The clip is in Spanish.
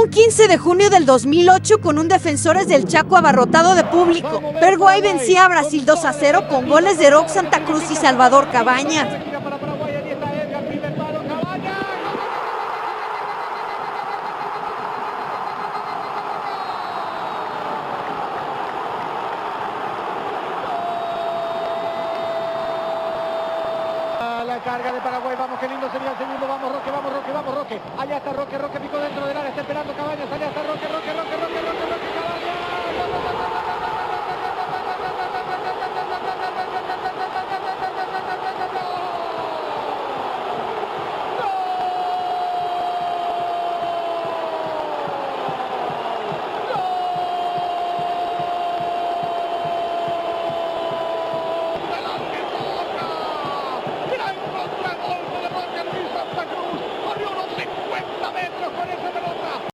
Un 15 de junio del 2008 con un Defensores del Chaco abarrotado de público. Paraguay vencía a Brasil 2-0 con goles de Roque Santa Cruz y Salvador Cabañas. La carga de Paraguay, vamos, qué lindo sería el segundo, vamos Roque, vamos Roque, vamos Roque, allá está Roque, Roque picó dentro del área, está esperando.